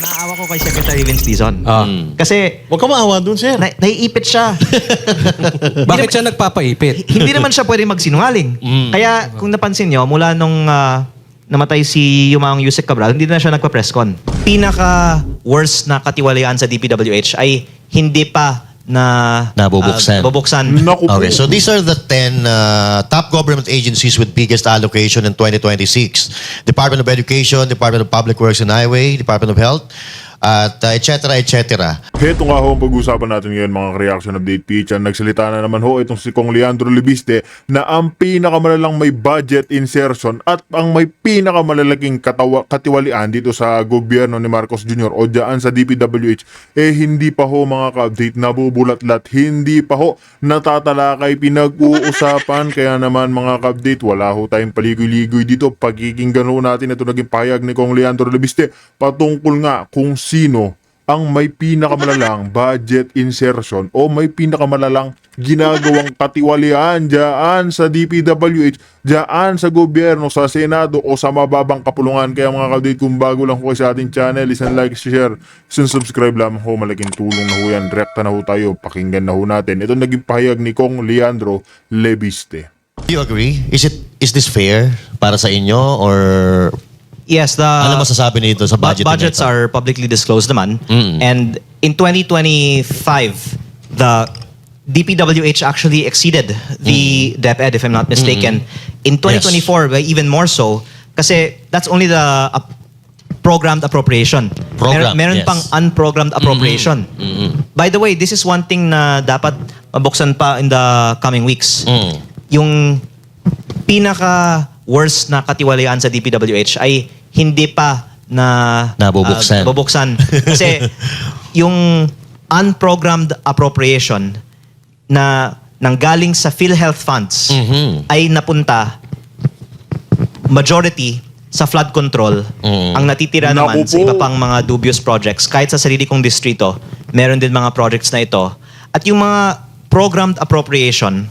Naawa ko kay Secretary Vince Dizon. Kasi Huwag ka maawa dun, sir. naiipit siya. Bakit siya nagpapaipit? Hindi naman siya pwede magsinungaling. Kaya kung napansin nyo, mula nung namatay si Yumang Yusek Cabral, hindi na siya nagpa-presscon. Pinaka-worst na katiwalaan sa DPWH ay hindi pa na Nabubuksan. bubuksan. Naku po. Okay, so these are the 10 top government agencies with biggest allocation in 2026. Department of Education, Department of Public Works and Highway, Department of Health, at et cetera, et cetera. Heto nga ho ang pag-usapan natin ngayon mga reaction update pitch. Nagsalita na naman ho itong si Kong Leandro Lebiste na ang pinakamalalang may budget insertion at ang may pinakamalalaking katiwalian dito sa gobyerno ni Marcos Jr. o dyan sa DPWH hindi pa ho mga ka-update nabubulat-lat, hindi pa ho natatalakay, pinag-uusapan. Kaya naman mga ka-update, wala ho tayong paligoy-ligoy dito. Pagkikinggan ho natin ito naging pahayag ni Kong Leandro Lebiste patungkol nga kung sino ang may pinakamalalang budget insertion o may pinakamalalang ginagawang katiwalian dyan sa DPWH, dyan sa gobyerno, sa Senado o sa mababang kapulungan. Kaya mga ka-update, kung bago lang ho sa ating channel, isang like, share, isang subscribe lamang ho, malaking tulong na ho yan. Direkta na ho tayo, pakinggan na ho natin. Ito naging pahayag ni Kong Leandro Lebiste. Do you agree? Is this fair para sa inyo or Yes, ano masasabi nito sa budget? budgets are publicly disclosed naman. And in 2025, the DPWH actually exceeded the DepEd, if I'm not mistaken. In 2024, even more so, kasi that's only the programmed appropriation. Programmed, meron yes. pang unprogrammed appropriation. By the way, this is one thing na dapat mabuksan pa in the coming weeks. Yung pinaka-worst na katiwalian sa DPWH ay hindi pa na Nabubuksan. bubuksan. Kasi yung unprogrammed appropriation na nanggaling sa PhilHealth funds ay napunta majority sa flood control. Ang natitira naman Naku sa po. iba pang mga dubious projects. Kahit sa sarili kong distrito, meron din mga projects na ito. At yung mga programmed appropriation,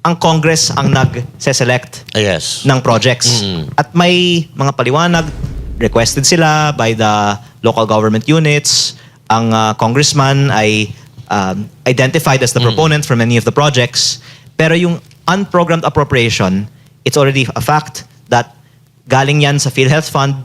ang Congress ang nag-select Yes. ng projects. At may mga paliwanag, requested sila by the local government units. Ang congressman ay identified as the proponent for many of the projects. Pero yung unprogrammed appropriation, it's already a fact that galing yan sa PhilHealth Fund.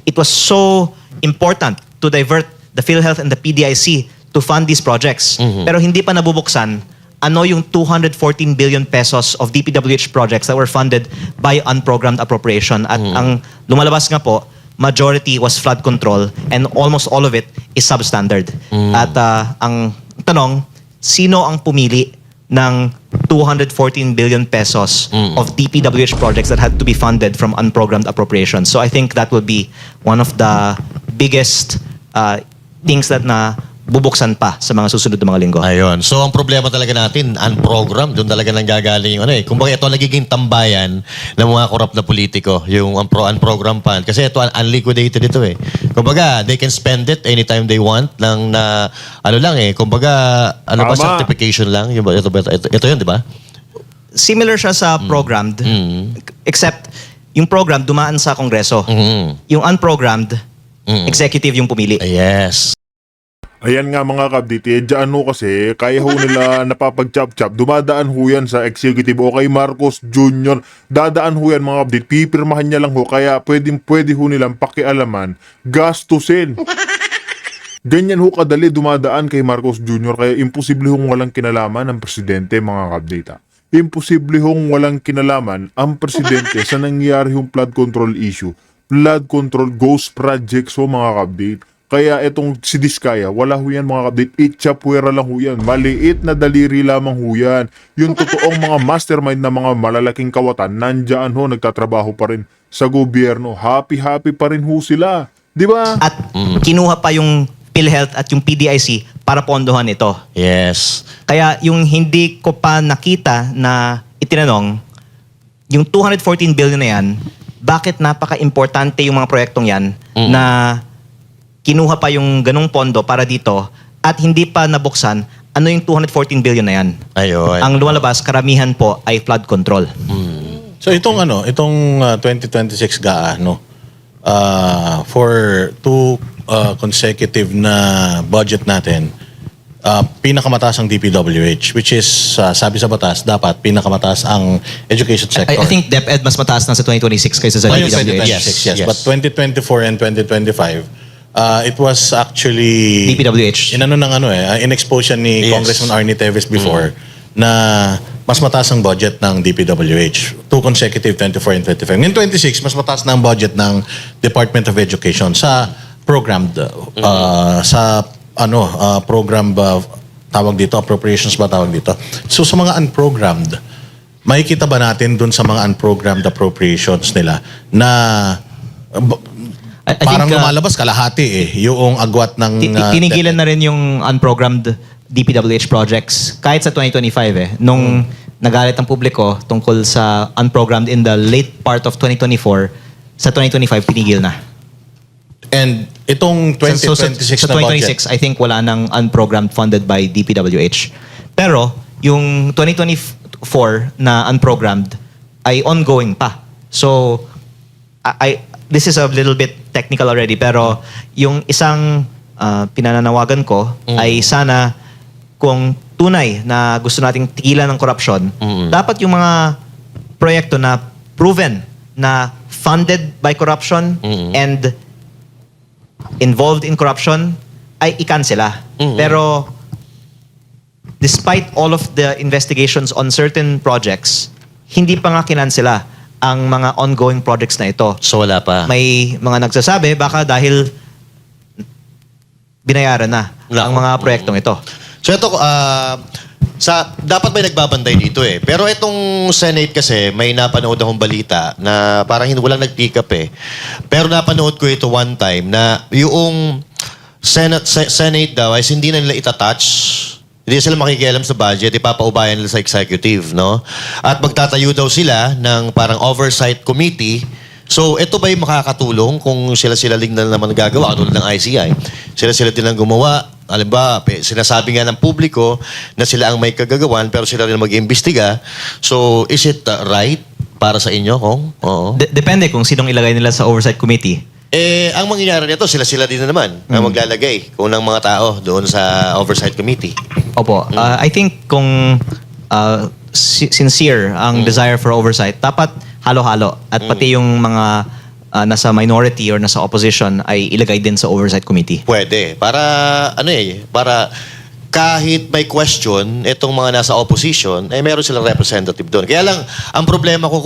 It was so important to divert the PhilHealth and the PDIC to fund these projects. Pero hindi pa nabubuksan ano yung 214 billion pesos of DPWH projects that were funded by unprogrammed appropriation. At ang lumalabas nga po, majority was flood control and almost all of it is substandard. At ang tanong, sino ang pumili ng 214 billion pesos of DPWH projects that had to be funded from unprogrammed appropriation? So I think that will be one of the biggest things that na bubuksan pa sa mga susunod na mga linggo. Ayun. So, ang problema talaga natin, unprogrammed, doon talaga nanggagaling yung ano eh. Kumbaga, ito ang nagiging tambayan ng mga korap na politiko, yung unprogrammed fund. Kasi ito, unliquidated ito eh. Kumbaga, they can spend it anytime they want lang na, ano lang eh, kumbaga, ano ba, Tama. certification lang? Ito yun, di ba? Similar siya sa programmed, except yung program dumaan sa Kongreso. Yung unprogrammed, executive yung pumili. Yes. Ayan nga mga ka-update, dyan ho kasi kaya ho nila napapag-chop-chop, dumadaan ho yan sa executive o kay Marcos Jr. Dadaan ho yan mga update, pipirmahan niya lang ho, kaya pwede ho nilang pakialaman, gastusin. Ganyan ho kadali dumadaan kay Marcos Jr. Kaya imposible hong walang kinalaman ang presidente mga ka-update. Imposible hong walang kinalaman ang presidente sa nangyayari hong flood control issue. Flood control ghost projects ho mga ka-update. Kaya itong si Diskaya, wala ho yan mga kapatid, itchapwera lang ho yan. Maliit na daliri lamang ho yan. Yung totoong mga mastermind na mga malalaking kawatan, nandyan ho, nagtatrabaho pa rin sa gobyerno. Happy pa rin ho sila. Di ba? At kinuha pa yung PhilHealth at yung PDIC para pondohan ito. Yes. Kaya yung hindi ko pa nakita na itinanong, yung 214 billion na yan, bakit napaka-importante yung mga proyektong yan na kinuha pa yung ganung pondo para dito at hindi pa nabuksan, ano yung 214 billion na yan? Ayun. Ang lumalabas, karamihan po ay flood control. So itong 2026 GAA, no? For to consecutive na budget natin, pinakamataas ang DPWH, which is, sabi sa batas, dapat pinakamataas ang education sector. I think DepEd mas mataas na sa 2026 kaysa sa Yung DPWH. 2026, yes. Yes. But 2024 and 2025, it was actually... DPWH. Inano ng in-expose yan ni Yes. Congressman Arnie Teves before na mas mataas ang budget ng DPWH. 2 consecutive 24 and 25. Ngayon 26, mas mataas na ang budget ng Department of Education sa programmed program tawag dito, appropriations ba tawag dito. So sa mga unprogrammed, makikita ba natin dun sa mga unprogrammed appropriations nila na I think, parang lumalabas kalahati yung agwat ng Tinigilan na rin yung unprogrammed DPWH projects kahit sa 2025 nung nagalit ang publiko tungkol sa unprogrammed in the late part of 2024, sa 2025 tinigil na. And itong 2026 sa na budget, 2026, I think wala nang unprogrammed funded by DPWH. Pero yung 2024 na unprogrammed ay ongoing pa. So this is a little bit technical already, pero yung isang pinananawagan ko ay sana kung tunay na gusto nating tigilan ng korupsyon, dapat yung mga proyekto na proven na funded by corruption and involved in corruption ay ikansela. Pero despite all of the investigations on certain projects, hindi pa nga kinansela ang mga ongoing projects na ito. So wala pa. May mga nagsasabi baka dahil binayaran na ang mga proyektong ito. So ito, dapat may nagbabantay dito Pero itong Senate kasi, may napanood akong balita na parang walang nag-pick up Pero napanood ko ito one time na yung Senate daw ay hindi na nila itatouch. Hindi sila makikialam sa budget, ipapaubayan nila sa executive, no? At magtatayo daw sila ng parang oversight committee. So, ito ba'y makakatulong kung sila-sila din na naman gagawa, tulad ng ICI? Sila-sila din ang gumawa. Alam ba, sinasabi nga ng publiko na sila ang may kagagawan, pero sila rin mag-imbestiga. So, is it right para sa inyo, Kong? Oo. Depende kung sinong ilagay nila sa oversight committee. Ang mangyayari nito, sila-sila din na naman ang maglalagay kung ng mga tao doon sa oversight committee. Opo. I think kung sincere ang desire for oversight, dapat halo-halo. At pati yung mga nasa minority or nasa opposition ay ilagay din sa oversight committee. Pwede. Para, para kahit may question, itong mga nasa opposition, meron silang representative doon. Kaya lang, ang problema ko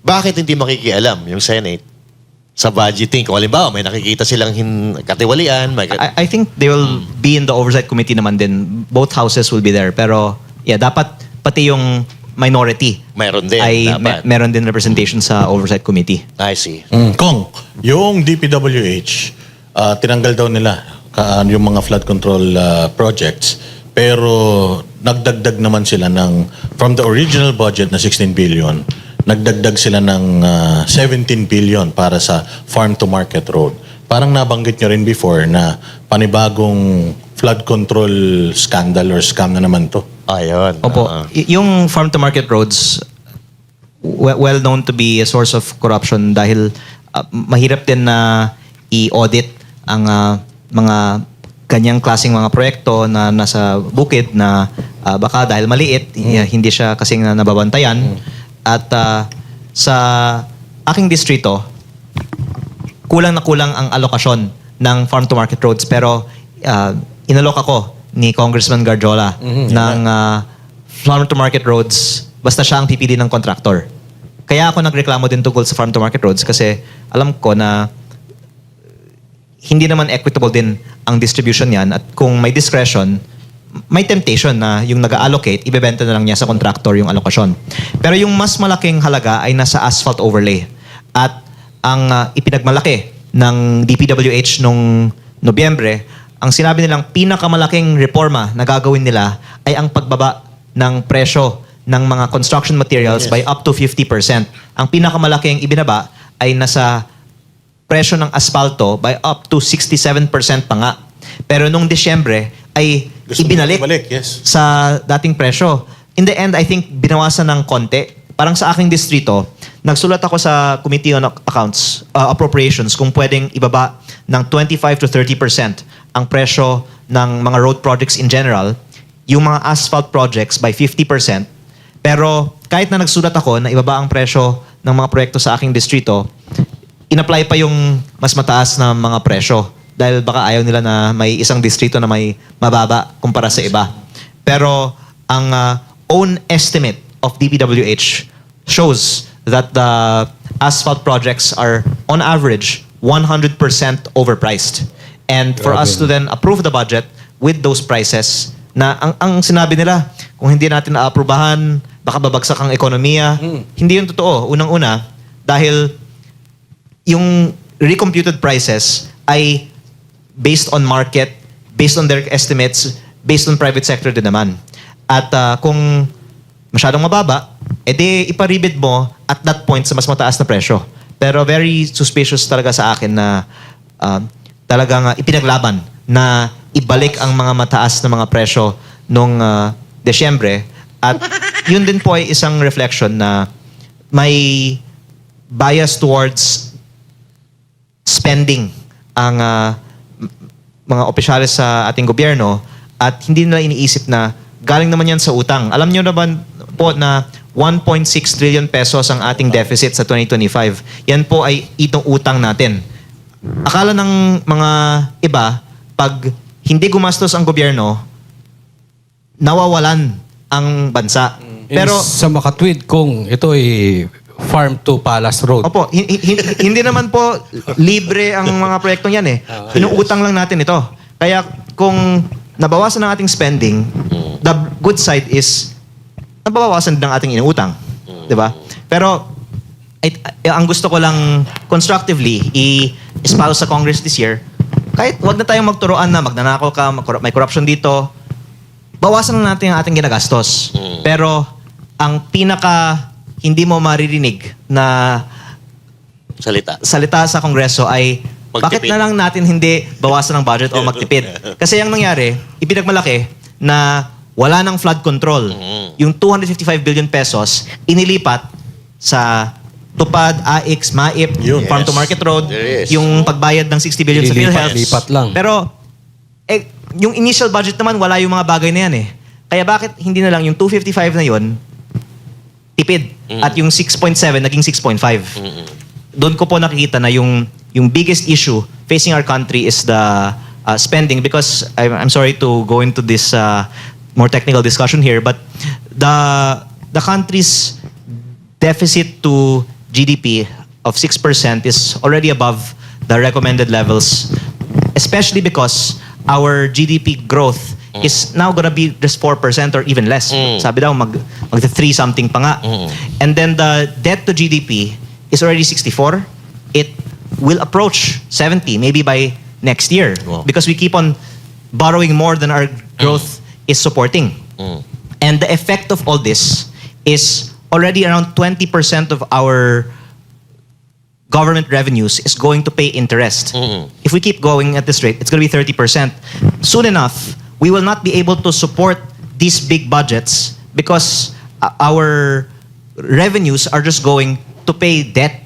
bakit hindi makikialam yung Senate sa budgeting? Kung halimbawa, may nakikita silang katiwalian. I think they will be in the oversight committee naman din. Both houses will be there. Pero, dapat pati yung minority Meron din, ay dapat. meron din representation sa oversight committee. I see. Kong, yung DPWH, tinanggal daw nila yung mga flood control projects, pero nagdagdag naman sila from the original budget na 16 billion, nagdagdag sila ng 17 billion para sa farm-to-market road. Parang nabanggit nyo rin before na panibagong flood control scandal or scam na naman to. Ayun. Opo. Yung farm-to-market roads, well known to be a source of corruption dahil mahirap din na i-audit ang mga kanyang klaseng mga proyekto na nasa bukid na baka dahil maliit, hindi siya kasing nababantayan. At sa aking distrito, kulang na kulang ang alokasyon ng farm-to-market roads. Pero inalok ako ni Congressman Garjola ng farm-to-market roads basta siya ang pipili ng contractor. Kaya ako nagreklamo din tungkol sa farm-to-market roads kasi alam ko na hindi naman equitable din ang distribution niyan at kung may discretion, may temptation na yung nag-allocate, ibebenta na lang niya sa contractor yung alokasyon. Pero yung mas malaking halaga ay nasa asphalt overlay. At ang ipinagmalaki ng DPWH nung Nobyembre, ang sinabi nilang pinakamalaking reforma na gagawin nila ay ang pagbaba ng presyo ng mga construction materials by up to 50%. Ang pinakamalaking ibinaba ay nasa presyo ng asfalto by up to 67% pa nga. Pero nung Disyembre ay ibinalik Yes. sa dating presyo. In the end, I think binawasan ng konti. Parang sa aking distrito, nagsulat ako sa Committee on Accounts, Appropriations, kung pwedeng ibaba ng 25 to 30% ang presyo ng mga road projects in general, yung mga asphalt projects by 50%. Pero kahit na nagsulat ako na ibaba ang presyo ng mga proyekto sa aking distrito, in-apply pa yung mas mataas na mga presyo dahil baka ayaw nila na may isang distrito na may mababa kumpara sa iba. Pero ang own estimate of DPWH shows that the asphalt projects are on average 100% overpriced. And for us to then approve the budget with those prices na ang sinabi nila, kung hindi natin naaprubahan, baka babagsak ang ekonomiya. Hindi yun totoo. Unang-una, dahil yung recomputed prices ay based on market, based on their estimates, based on private sector din naman. At kung masyadong mababa, edi iparibid mo at that point sa mas mataas na presyo. Pero very suspicious talaga sa akin na talagang ipinaglaban na ibalik ang mga mataas na mga presyo nung Desyembre. At yun din po ay isang reflection na may bias towards spending ang mga opisyales sa ating gobyerno at hindi nila iniisip na galing naman yan sa utang. Alam nyo naman po na 1.6 trillion pesos ang ating deficit sa 2025. Yan po ay itong utang natin. Akala ng mga iba, pag hindi gumastos ang gobyerno, nawawalan ang bansa. Pero sa makatwid kung ito ay farm to palace road. opo, hindi naman po libre ang mga proyektong yan eh. Inuutang lang natin ito. Kaya kung nabawasan ang ating spending, the good side is nabawasan din ang ating inuutang. 'Di ba? Pero ang gusto ko lang constructively i-espouse sa Congress this year, kahit wag na tayong magturoan na magnanakaw ka, may corruption dito, bawasan lang natin ang ating ginagastos. Pero ang pinaka hindi mo maririnig na salita sa Kongreso ay bakit Magtipid. na lang natin hindi bawasan ang budget o magtipid? Kasi ang nangyari, ipinagmalaki na wala ng flood control. Yung 255 billion pesos inilipat sa Tupad, AIX, MAIP, Yun. Farm to Market Road, There is. yung pagbayad ng 60 billion sa PhilHealth. Lipat lang. Pero yung initial budget naman, wala yung mga bagay na yan eh. Kaya bakit hindi na lang yung 255 na yun, tipid. At yung 6.7 naging 6.5. Doon ko po nakikita na yung biggest issue facing our country is the spending, because I'm sorry to go into this more technical discussion here, but the country's deficit to GDP of 6% is already above the recommended levels, especially because our GDP growth is now gonna be just 4% or even less. Sabi daw mag-3 something pa nga. And then the debt to GDP is already 64. It will approach 70 maybe by next year, Wow. because we keep on borrowing more than our growth is supporting. And the effect of all this is already around 20% of our government revenues is going to pay interest. If we keep going at this rate, it's going to be 30%. Soon enough, we will not be able to support these big budgets because our revenues are just going to pay debt.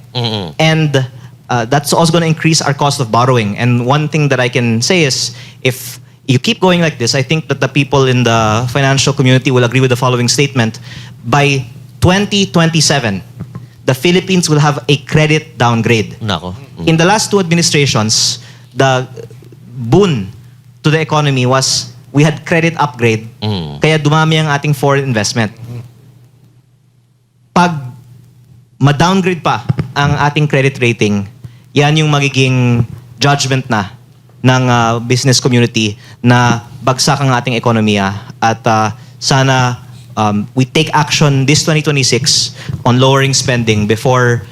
And that's also going to increase our cost of borrowing. And one thing that I can say is, if you keep going like this, I think that the people in the financial community will agree with the following statement. By 2027, the Philippines will have a credit downgrade. Nako. In the last two administrations, the boon to the economy was we had credit upgrade, kaya dumami ang ating foreign investment. Pag ma-downgrade pa ang ating credit rating, yan yung magiging judgment na ng business community na bagsak ang ating ekonomiya. At sana we take action this 2026 on lowering spending before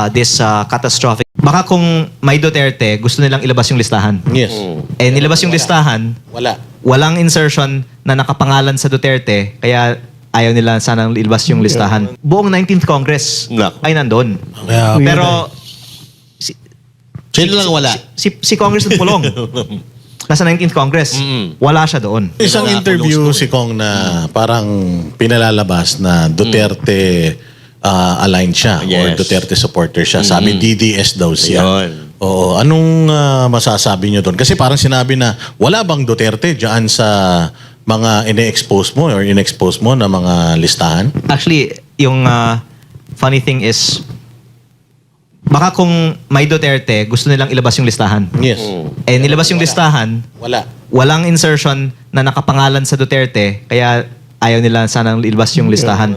this catastrophic. Baka kung may Duterte, gusto nilang ilabas yung listahan. Yes. Eh, nilabas yung listahan, Wala. walang insertion na nakapangalan sa Duterte, kaya ayaw nila sanang ilabas yung listahan. Buong 19th Congress Nako. ay nandun. Kaya, Pero Sino lang wala? si Congressman Pulong, nasa 19th Congress, wala siya doon. isang interview si Kong na parang pinalalabas na Duterte aligned siya or Yes. Duterte supporter siya. Sabi DDS daw siya. Ayun. Oo, anong masasabi nyo doon? Kasi parang sinabi na wala bang Duterte dyan sa mga ine-expose mo or in-expose mo na mga listahan? Actually, yung funny thing is, baka kung may Duterte, gusto nilang ilabas yung listahan. Yes. Eh, nilabas yung listahan, Wala. walang insertion na nakapangalan sa Duterte, kaya ayaw nila sanang ilabas yung listahan.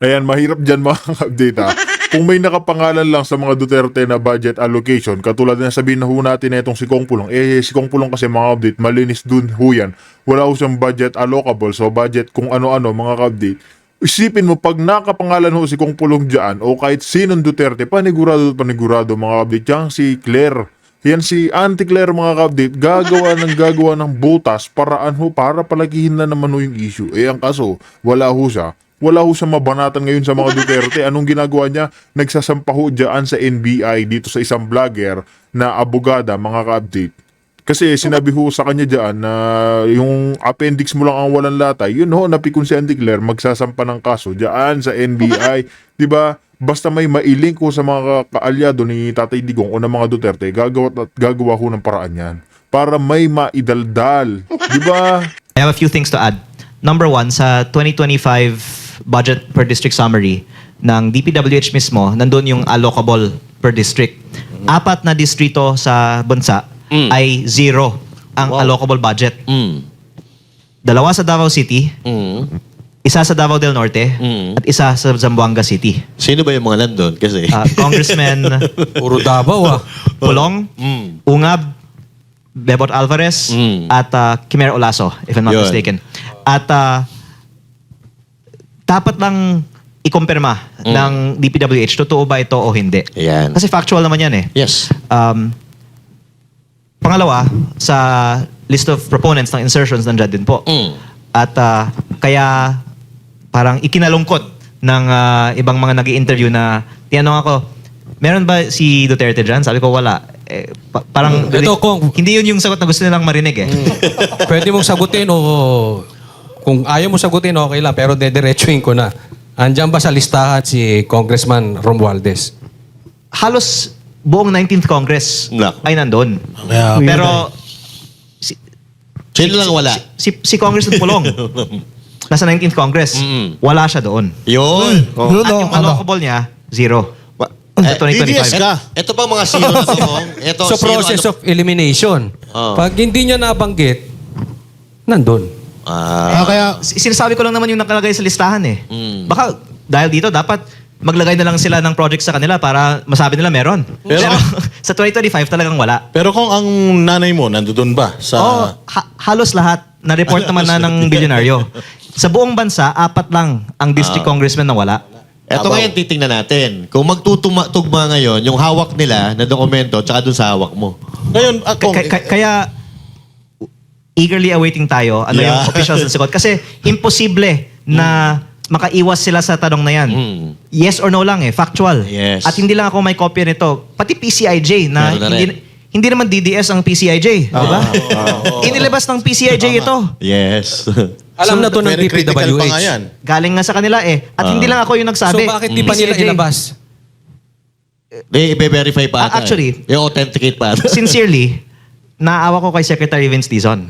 Ayan, mahirap dyan mga update ha. Kung may nakapangalan lang sa mga Duterte na budget allocation, katulad na sabihin na ho natin na itong si Kong Pulong, si Kong Pulong kasi mga update, malinis dun ho yan. Wala ho siyang budget allocable, so budget kung ano-ano mga update. Isipin mo, pag nakapangalan ho si Kong Pulong dyan, o kahit sinong Duterte, panigurado mga update, yan si Claire. Yan si Auntie Claire mga update, gagawa ng butas paraan ho para palagihin na naman ho yung issue. Eh ang kaso, wala ho siya mabanatan ngayon sa mga Duterte. Anong ginagawa niya? Nagsasampa ho dyan sa NBI dito sa isang vlogger na abogada, mga ka-update. Kasi sinabi ho sa kanya dyan na yung appendix mo lang ang walang latay, yun ho, napikon si Auntie Claire, magsasampa ng kaso dyan sa NBI. Diba? Basta may mailink ho sa mga kaalyado ni Tatay Digong o ng mga Duterte, gagawa ho ng paraan yan. Para may maidaldal. Diba? I have a few things to add. Number one, sa 2025 budget per district summary ng DPWH mismo, nandun yung allocable per district. 4 na distrito sa bansa ay 0 ang allocable budget. 2 sa Davao City, 1 sa Davao del Norte, at 1 sa Zamboanga City. Sino ba yung mga nandun? Kasi... Congressman Puro Davao Pulong, Ungab, Bebot Alvarez, at Kimer Olaso, if I'm not Yun. mistaken. At dapat lang ikumpirma ng DPWH, totoo ba ito o hindi. Ayan. Kasi factual naman yan eh. Yes. Pangalawa, sa list of proponents ng insertions, nandyan din po. At kaya parang ikinalungkot ng ibang mga nag-i-interview na tinanong ako, meron ba si Duterte dyan? Sabi ko, wala. Parang Ito, kung- hindi yun yung sagot na gusto nilang marinig eh. Pwede mong sagutin o kung ayaw mo sagutin, okay lang. Pero dediretsuhin ko na. Andyan ba sa listahan si Congressman Romualdez? Halos buong 19th Congress Nako. ay nandun. Kaya, Pero Sino lang wala? si Congressman Pulong, nasa 19th Congress, wala siya doon. Yun. At yung allocable niya, 0. Sa 2025. DDS ka. Ito pa mga sino na to. Ito, So process of elimination. Oh. Pag hindi niya nabanggit, nandun. Kaya Sinasabi ko lang naman yung nakalagay sa listahan eh. Baka dahil dito, dapat maglagay na lang sila ng project sa kanila para masabi nila meron. Pero sa 2025 talagang wala. pero kung ang nanay mo nandoon ba sa... Halos lahat na-report naman na ng bilyonaryo. Sa buong bansa, 4 lang ang district congressman na wala. Ito ngayon titingnan natin. Kung magtutugma ngayon, yung hawak nila na dokumento, tsaka dun sa hawak mo. Ngayon, kung... Kaya eagerly awaiting tayo ano yung officials na sagot. Kasi imposible na makaiwas sila sa tanong na yan. Yes or no lang eh, factual. Yes. At hindi lang ako may kopya nito. Pati PCIJ na Meron na hindi naman DDS ang PCIJ. Diba? Inilabas ng PCIJ ito. Yes. Alam na to ng very critical pa nga yan. DPWH. Galing nga sa kanila eh. At hindi lang ako yung So nagsabi. bakit di pa nila PCIJ. ilabas? I-verify pa ata. Actually, I-authenticate pa ata. Sincerely, naawa ko kay Secretary Vince Dizon.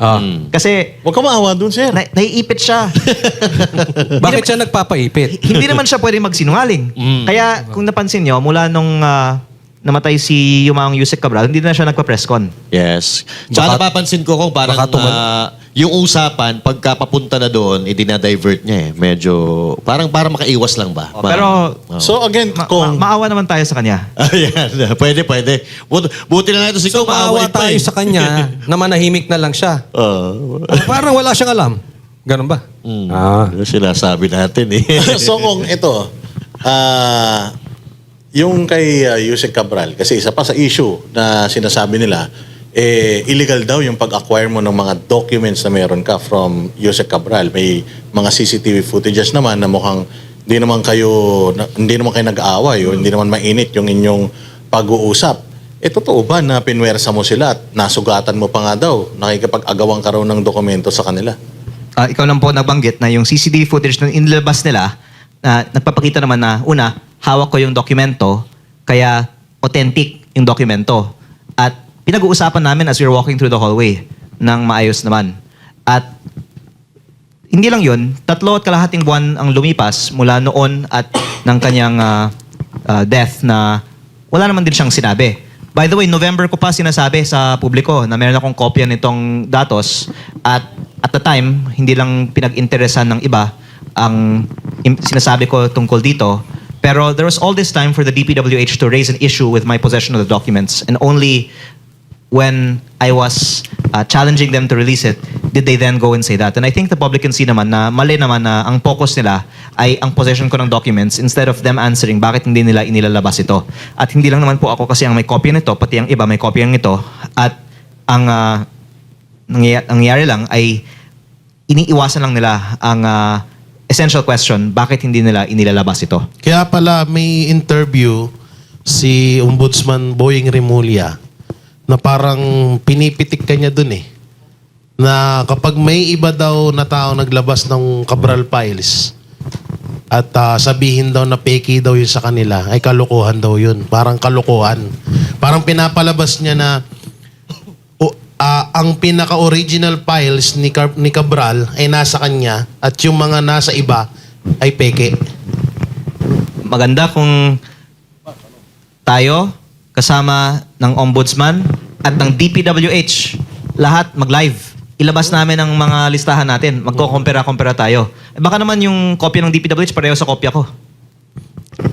Kasi Huwag ka maawa dun, sir. naiipit siya. Bakit siya nagpapaipit? Hindi naman siya pwede magsinungaling. Kaya kung napansin nyo, mula nung namatay si Yumaong Yusek Cabral, hindi na siya nagpa-presscon. Yes. Tsaka Baka- napapansin ko kung parang baka yung usapan, pagka papunta na doon, idinadivert niya eh. Medyo, para makaiwas lang ba? Pero So again, kung... maawa naman tayo sa kanya. Ayan, pwede. Buti na lang ito si So Kong, maawa maaway pa tayo eh. sa kanya na manahimik na lang siya. Parang wala siyang alam. Ganun ba? Yung sinasabi natin eh. so kung ito, yung kay Yusek Cabral, kasi isa pa sa issue na sinasabi nila, illegal daw yung pag-acquire mo ng mga documents na meron ka from Yusek Cabral. May mga CCTV footages naman na mukhang hindi naman kayo nag-aaway o hindi naman mainit yung inyong pag-uusap. Totoo ba na pinwersa mo sila at nasugatan mo pa nga daw? Nakikipag-agawan ka raw ng dokumento sa kanila? Ikaw lang po nabanggit na yung CCTV footage na inilabas nila, nagpapakita naman na, una, hawak ko yung dokumento, kaya authentic yung dokumento. At pinag-uusapan namin as we were walking through the hallway ng maayos naman. At hindi lang yun, 3.5 buwan ang lumipas mula noon at ng kanyang death na wala naman din siyang sinabi. By the way, November ko pa sinasabi sa publiko na meron akong kopya nitong datos at at the time, hindi lang pinag-interesan ng iba ang sinasabi ko tungkol dito. Pero there was all this time for the DPWH to raise an issue with my possession of the documents, and only when I was challenging them to release it, did they then go and say that. And I think the public can see naman na mali naman na ang focus nila ay ang possession ko ng documents instead of them answering bakit hindi nila inilalabas ito. At hindi lang naman po ako kasi ang may kopya nito, pati ang iba may kopya nito. At ang nangyayari lang ay iniiwasan lang nila ang essential question, bakit hindi nila inilalabas ito. Kaya pala may interview si Ombudsman Boying Remulla na parang pinipitik ka niya dun eh. Na kapag may iba daw na tao naglabas ng Cabral Files at sabihin daw na peki daw yun sa kanila, ay kalokohan daw yun. Parang kalokohan. Parang pinapalabas niya na ang pinaka-original files ni Cabral ay nasa kanya at yung mga nasa iba ay peke. Maganda kung tayo, kasama ng Ombudsman at ng DPWH, lahat mag-live. Ilabas namin ang mga listahan natin. Magko-compare-compare tayo. Baka naman yung kopya ng DPWH pareho sa kopya ko.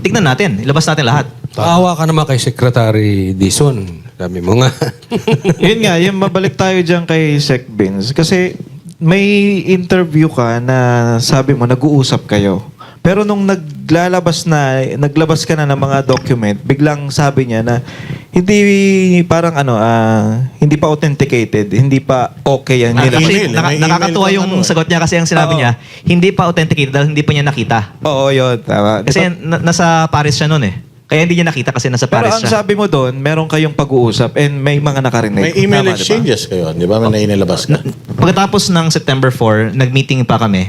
Tignan natin. Ilabas natin lahat. Paawa ka naman kay Secretary Dizon. Sabi mo nga. Yun nga, yung mabalik tayo dyan kay Sec Vince. Kasi may interview ka na sabi mo, nag-uusap kayo. Pero nung naglabas ka na ng mga document, biglang sabi niya na hindi parang hindi pa authenticated, hindi pa okay yan. May Actually, email, may email nakakatuwa pang yung ano eh. sagot niya kasi ang sinabi Oo. niya, hindi pa authenticated dahil hindi pa niya nakita. Oo, yun. Tama. Kasi nasa Paris siya noon eh. Kaya hindi niya nakita kasi nasa Pero Paris ang siya. sabi mo doon, meron kayong pag-uusap and may mga nakarinig. May email Tama, di ba? exchanges kayo, di ba? May nainilabas ka. Pagkatapos ng September 4, nag-meeting pa kami.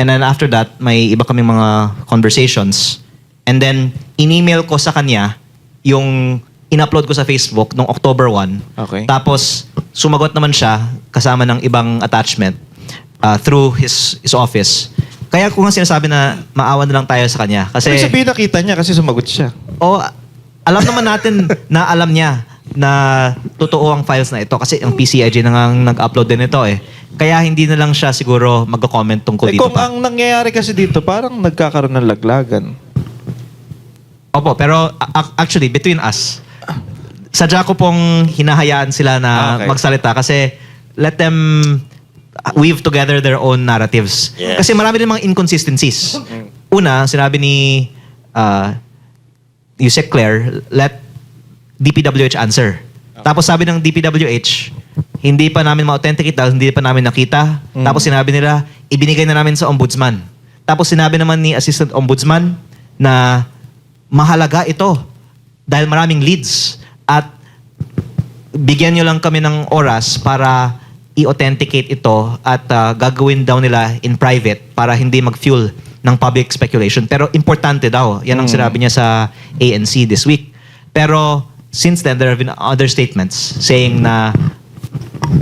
And then after that, may iba kaming mga conversations. And then, in-email ko sa kanya yung in-upload ko sa Facebook noong October 1. Okay. Tapos, sumagot naman siya kasama ng ibang attachment through his office. Kaya ko nga sinasabi na maawa na lang tayo sa kanya. Kasi, Ibig sabihin nakita niya kasi sumagot siya. alam naman natin na alam niya na totoo ang files na ito kasi ang PCIG na nga nag-upload din ito eh. Kaya hindi na lang siya siguro magko-comment tungkol dito Kung pa. ang nangyayari kasi dito, parang nagkakaroon ng laglagan. Opo, pero actually, between us, sadya ko pong hinahayaan sila na Okay. magsalita kasi let them weave together their own narratives. Yes. Kasi marami din mga inconsistencies. Una, sinabi ni Yusek Claire, let DPWH answer. Tapos sabi ng DPWH, hindi pa namin ma-authenticate dahil hindi pa namin nakita. Tapos sinabi nila, ibinigay na namin sa ombudsman. Tapos sinabi naman ni Assistant Ombudsman na mahalaga ito dahil maraming leads at bigyan nyo lang kami ng oras para i-authenticate ito at gagawin daw nila in private para hindi mag-fuel ng public speculation. Pero importante daw. Yan ang sinabi niya sa ANC this week. Pero since then, there have been other statements saying na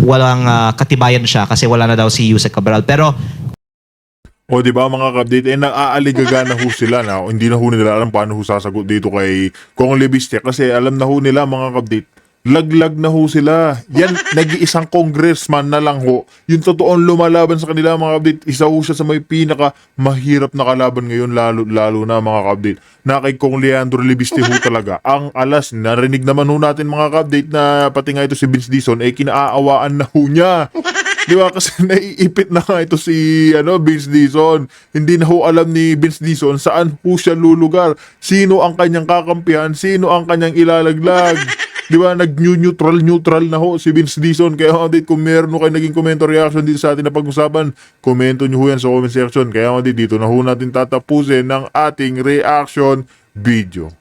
walang katibayan siya kasi wala na daw si Yusek Cabral. Pero O di ba mga ka-update, naaaligaga na ho sila na hindi na ho nila alam paano ho sasagot dito kay Kong Lebiste kasi alam na ho nila mga ka-update, laglag na ho sila. Yan, nag-iisang congressman na lang ho. Yung totoong lumalaban sa kanila mga ka-update, isa ho siya sa may pinaka mahirap na kalaban ngayon lalo na mga ka-update. Na kay Kong Leandro Lebiste ho talaga. Ang alas, narinig naman ho natin mga ka-update na pati nga ito si Vince Dizon, kinaawaan na ho niya. Di ba? Kasi naiipit na nga ito si Vince Dizon. Hindi na ho alam ni Vince Dizon saan ho siya lulugar. Sino ang kanyang kakampihan? Sino ang kanyang ilalaglag? Di ba? Nag-neutral na ho si Vince Dizon. Kaya kung meron ho kayo naging comment or reaction dito sa atin na pag-usapan, komento nyo ho yan sa comment section. Kaya dito na ho natin tatapusin ng ating reaction video.